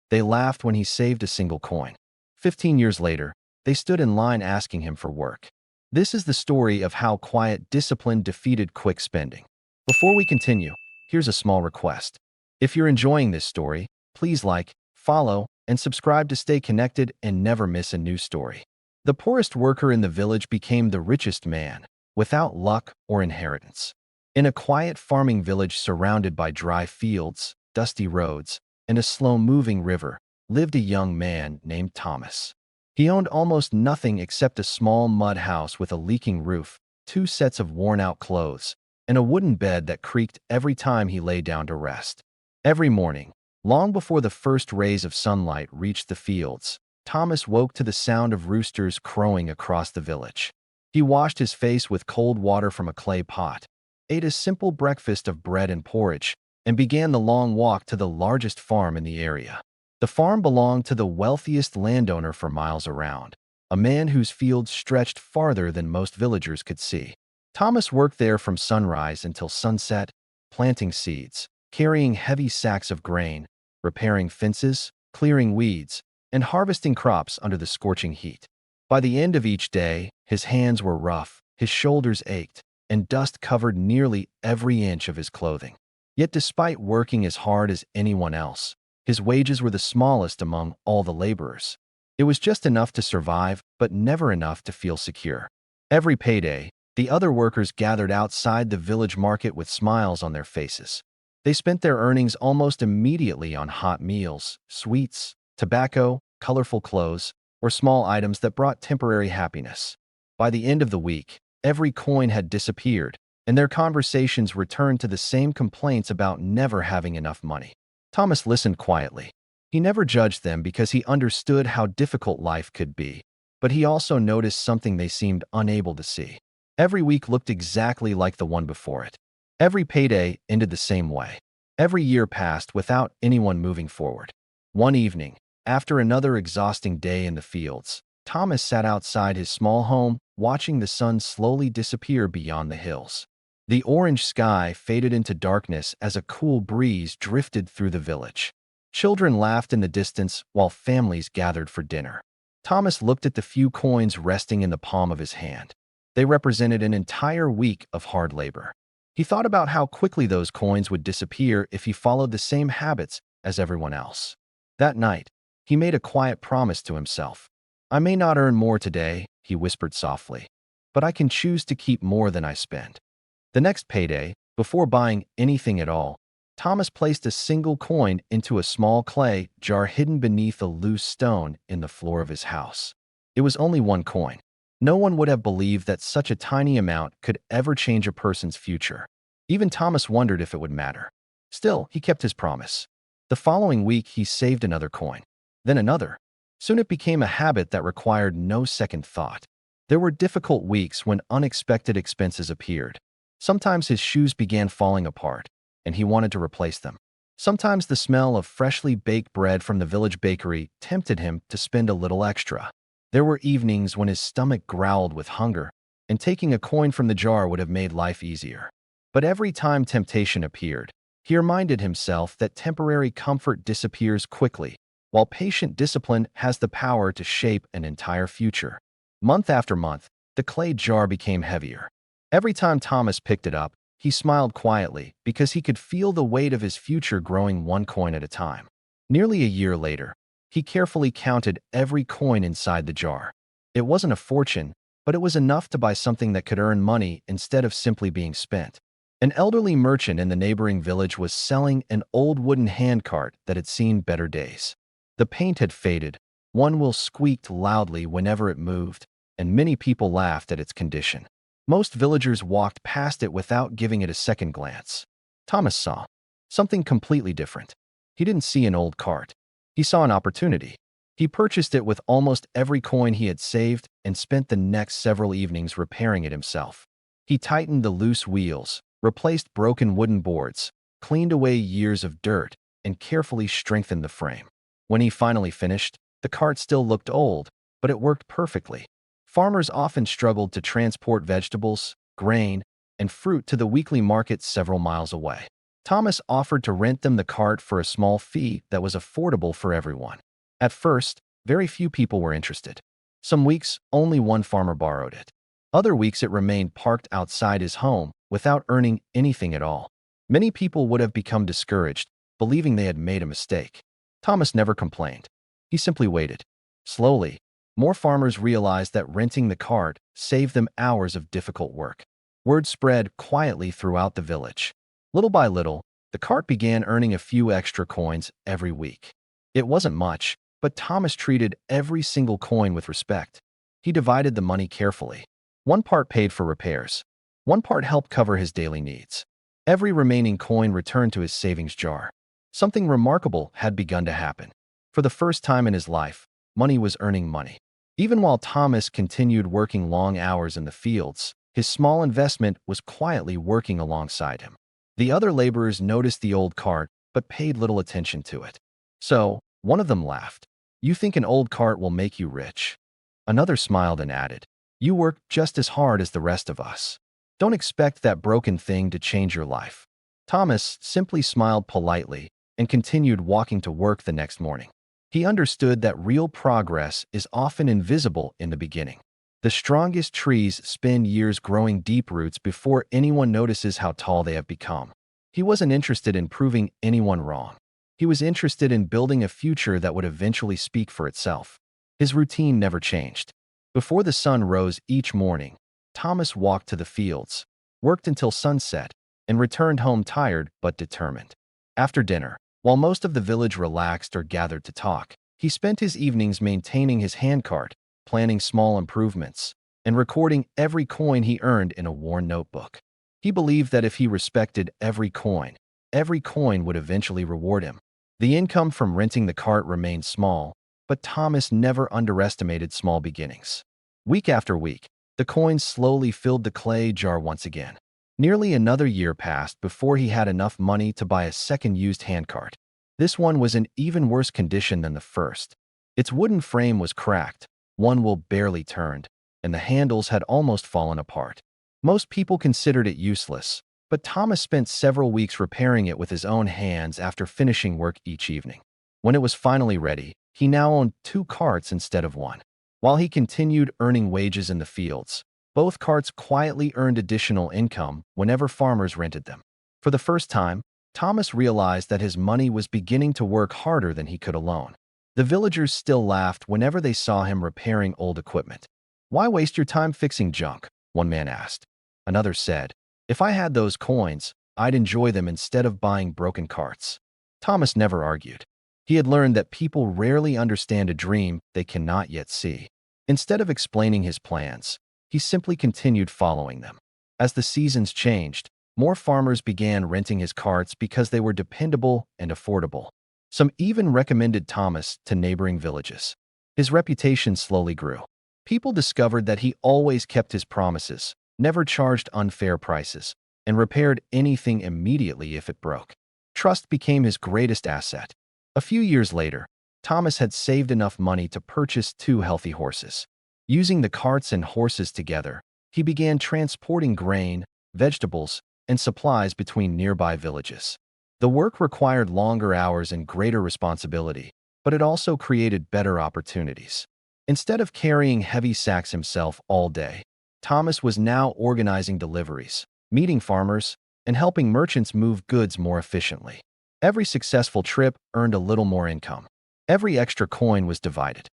They laughed when he saved a single coin. 15 years later, they stood in line asking him for work. This is the story of how quiet discipline defeated quick spending. Before we continue, here's a small request. If you're enjoying this story, please like, follow, and subscribe to stay connected and never miss a new story. The poorest worker in the village became the richest man, without luck or inheritance. In a quiet farming village surrounded by dry fields, dusty roads, and a slow-moving river, lived a young man named Thomas. He owned almost nothing except a small mud house with a leaking roof, 2 sets of worn-out clothes, and a wooden bed that creaked every time he lay down to rest. Every morning, long before the first rays of sunlight reached the fields, Thomas woke to the sound of roosters crowing across the village. He washed his face with cold water from a clay pot, ate a simple breakfast of bread and porridge, and began the long walk to the largest farm in the area. The farm belonged to the wealthiest landowner for miles around, a man whose fields stretched farther than most villagers could see. Thomas worked there from sunrise until sunset, planting seeds, carrying heavy sacks of grain, repairing fences, clearing weeds, and harvesting crops under the scorching heat. By the end of each day, his hands were rough, his shoulders ached, and dust covered nearly every inch of his clothing. Yet despite working as hard as anyone else, his wages were the smallest among all the laborers. It was just enough to survive, but never enough to feel secure. Every payday, the other workers gathered outside the village market with smiles on their faces. They spent their earnings almost immediately on hot meals, sweets, tobacco, colorful clothes, or small items that brought temporary happiness. By the end of the week, every coin had disappeared, and their conversations returned to the same complaints about never having enough money. Thomas listened quietly. He never judged them because he understood how difficult life could be, but he also noticed something they seemed unable to see. Every week looked exactly like the one before it. Every payday ended the same way. Every year passed without anyone moving forward. One evening, after another exhausting day in the fields, Thomas sat outside his small home, watching the sun slowly disappear beyond the hills. The orange sky faded into darkness as a cool breeze drifted through the village. Children laughed in the distance while families gathered for dinner. Thomas looked at the few coins resting in the palm of his hand. They represented an entire week of hard labor. He thought about how quickly those coins would disappear if he followed the same habits as everyone else. That night, he made a quiet promise to himself. "I may not earn more today," he whispered softly, "but I can choose to keep more than I spend." The next payday, before buying anything at all, Thomas placed a single coin into a small clay jar hidden beneath a loose stone in the floor of his house. It was only one coin. No one would have believed that such a tiny amount could ever change a person's future. Even Thomas wondered if it would matter. Still, he kept his promise. The following week, he saved another coin, then another. Soon it became a habit that required no second thought. There were difficult weeks when unexpected expenses appeared. Sometimes his shoes began falling apart, and he wanted to replace them. Sometimes the smell of freshly baked bread from the village bakery tempted him to spend a little extra. There were evenings when his stomach growled with hunger, and taking a coin from the jar would have made life easier. But every time temptation appeared, he reminded himself that temporary comfort disappears quickly, while patient discipline has the power to shape an entire future. Month after month, the clay jar became heavier. Every time Thomas picked it up, he smiled quietly because he could feel the weight of his future growing one coin at a time. Nearly a year later, he carefully counted every coin inside the jar. It wasn't a fortune, but it was enough to buy something that could earn money instead of simply being spent. An elderly merchant in the neighboring village was selling an old wooden handcart that had seen better days. The paint had faded, one wheel squeaked loudly whenever it moved, and many people laughed at its condition. Most villagers walked past it without giving it a second glance. Thomas saw something completely different. He didn't see an old cart. He saw an opportunity. He purchased it with almost every coin he had saved and spent the next several evenings repairing it himself. He tightened the loose wheels, replaced broken wooden boards, cleaned away years of dirt, and carefully strengthened the frame. When he finally finished, the cart still looked old, but it worked perfectly. Farmers often struggled to transport vegetables, grain, and fruit to the weekly market several miles away. Thomas offered to rent them the cart for a small fee that was affordable for everyone. At first, very few people were interested. Some weeks, only one farmer borrowed it. Other weeks it remained parked outside his home without earning anything at all. Many people would have become discouraged, believing they had made a mistake. Thomas never complained. He simply waited. Slowly, more farmers realized that renting the cart saved them hours of difficult work. Word spread quietly throughout the village. Little by little, the cart began earning a few extra coins every week. It wasn't much, but Thomas treated every single coin with respect. He divided the money carefully. One part paid for repairs. One part helped cover his daily needs. Every remaining coin returned to his savings jar. Something remarkable had begun to happen. For the first time in his life, money was earning money. Even while Thomas continued working long hours in the fields, his small investment was quietly working alongside him. The other laborers noticed the old cart, but paid little attention to it. So, one of them laughed. "You think an old cart will make you rich?" Another smiled and added, "You work just as hard as the rest of us. Don't expect that broken thing to change your life." Thomas simply smiled politely and continued walking to work the next morning. He understood that real progress is often invisible in the beginning. The strongest trees spend years growing deep roots before anyone notices how tall they have become. He wasn't interested in proving anyone wrong. He was interested in building a future that would eventually speak for itself. His routine never changed. Before the sun rose each morning, Thomas walked to the fields, worked until sunset, and returned home tired but determined. After dinner, while most of the village relaxed or gathered to talk, he spent his evenings maintaining his handcart, planning small improvements, and recording every coin he earned in a worn notebook. He believed that if he respected every coin would eventually reward him. The income from renting the cart remained small, but Thomas never underestimated small beginnings. Week after week, the coins slowly filled the clay jar once again. Nearly another year passed before he had enough money to buy a second used handcart. This one was in even worse condition than the first. Its wooden frame was cracked, one wheel barely turned, and the handles had almost fallen apart. Most people considered it useless, but Thomas spent several weeks repairing it with his own hands after finishing work each evening. When it was finally ready, he now owned 2 carts instead of one. While he continued earning wages in the fields, both carts quietly earned additional income whenever farmers rented them. For the first time, Thomas realized that his money was beginning to work harder than he could alone. The villagers still laughed whenever they saw him repairing old equipment. "Why waste your time fixing junk?" one man asked. Another said, "If I had those coins, I'd enjoy them instead of buying broken carts." Thomas never argued. He had learned that people rarely understand a dream they cannot yet see. Instead of explaining his plans, he simply continued following them. As the seasons changed, more farmers began renting his carts because they were dependable and affordable. Some even recommended Thomas to neighboring villages. His reputation slowly grew. People discovered that he always kept his promises, never charged unfair prices, and repaired anything immediately if it broke. Trust became his greatest asset. A few years later, Thomas had saved enough money to purchase 2 healthy horses. Using the carts and horses together, he began transporting grain, vegetables, and supplies between nearby villages. The work required longer hours and greater responsibility, but it also created better opportunities. Instead of carrying heavy sacks himself all day, Thomas was now organizing deliveries, meeting farmers, and helping merchants move goods more efficiently. Every successful trip earned a little more income. Every extra coin was divided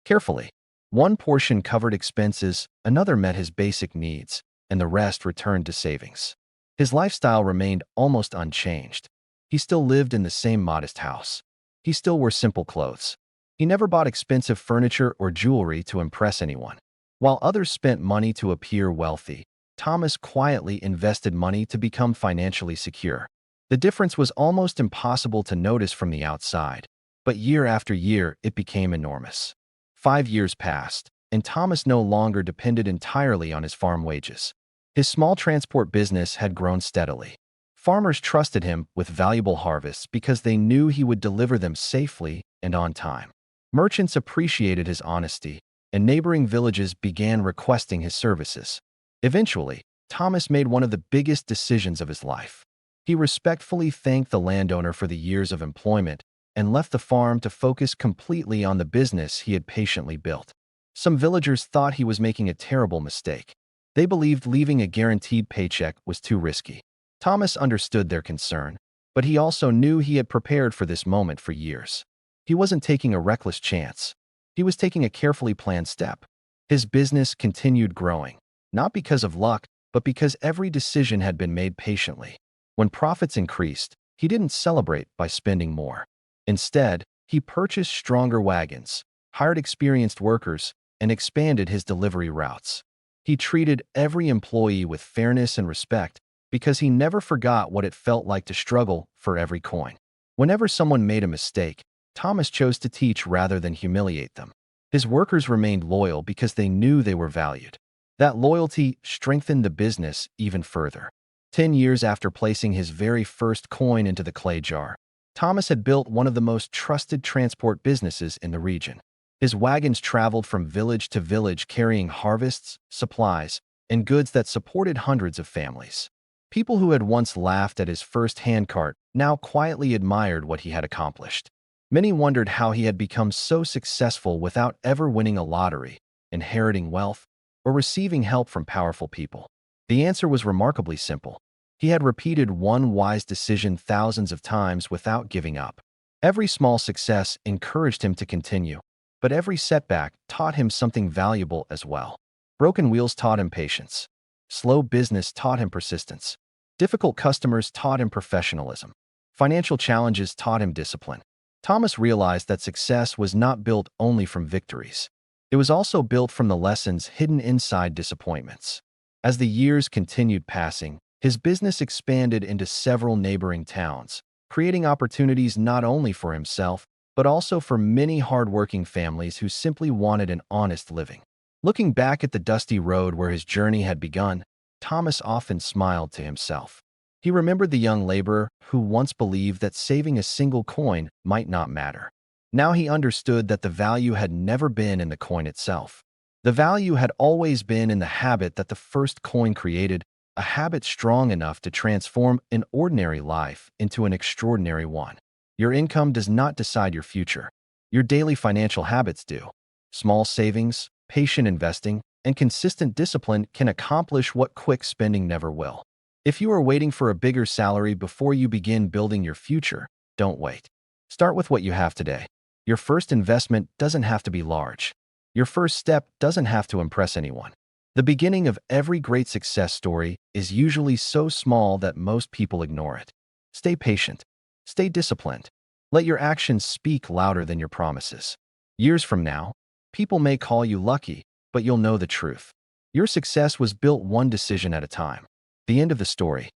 carefully. One portion covered expenses, another met his basic needs, and the rest returned to savings. His lifestyle remained almost unchanged. He still lived in the same modest house. He still wore simple clothes. He never bought expensive furniture or jewelry to impress anyone. While others spent money to appear wealthy, Thomas quietly invested money to become financially secure. The difference was almost impossible to notice from the outside, but year after year it became enormous. 5 years passed, and Thomas no longer depended entirely on his farm wages. His small transport business had grown steadily. Farmers trusted him with valuable harvests because they knew he would deliver them safely and on time. Merchants appreciated his honesty, and neighboring villages began requesting his services. Eventually, Thomas made one of the biggest decisions of his life. He respectfully thanked the landowner for the years of employment and left the farm to focus completely on the business he had patiently built. Some villagers thought he was making a terrible mistake. They believed leaving a guaranteed paycheck was too risky. Thomas understood their concern, but he also knew he had prepared for this moment for years. He wasn't taking a reckless chance. He was taking a carefully planned step. His business continued growing, not because of luck, but because every decision had been made patiently. When profits increased, he didn't celebrate by spending more. Instead, he purchased stronger wagons, hired experienced workers, and expanded his delivery routes. He treated every employee with fairness and respect because he never forgot what it felt like to struggle for every coin. Whenever someone made a mistake, Thomas chose to teach rather than humiliate them. His workers remained loyal because they knew they were valued. That loyalty strengthened the business even further. 10 years after placing his very first coin into the clay jar, Thomas had built one of the most trusted transport businesses in the region. His wagons traveled from village to village carrying harvests, supplies, and goods that supported hundreds of families. People who had once laughed at his first handcart now quietly admired what he had accomplished. Many wondered how he had become so successful without ever winning a lottery, inheriting wealth, or receiving help from powerful people. The answer was remarkably simple. He had repeated one wise decision thousands of times without giving up. Every small success encouraged him to continue, but every setback taught him something valuable as well. Broken wheels taught him patience. Slow business taught him persistence. Difficult customers taught him professionalism. Financial challenges taught him discipline. Thomas realized that success was not built only from victories. It was also built from the lessons hidden inside disappointments. As the years continued passing, his business expanded into several neighboring towns, creating opportunities not only for himself, but also for many hardworking families who simply wanted an honest living. Looking back at the dusty road where his journey had begun, Thomas often smiled to himself. He remembered the young laborer who once believed that saving a single coin might not matter. Now he understood that the value had never been in the coin itself. The value had always been in the habit that the first coin created, a habit strong enough to transform an ordinary life into an extraordinary one. Your income does not decide your future. Your daily financial habits do. Small savings, patient investing, and consistent discipline can accomplish what quick spending never will. If you are waiting for a bigger salary before you begin building your future, don't wait. Start with what you have today. Your first investment doesn't have to be large. Your first step doesn't have to impress anyone. The beginning of every great success story is usually so small that most people ignore it. Stay patient. Stay disciplined. Let your actions speak louder than your promises. Years from now, people may call you lucky, but you'll know the truth. Your success was built one decision at a time. The end of the story.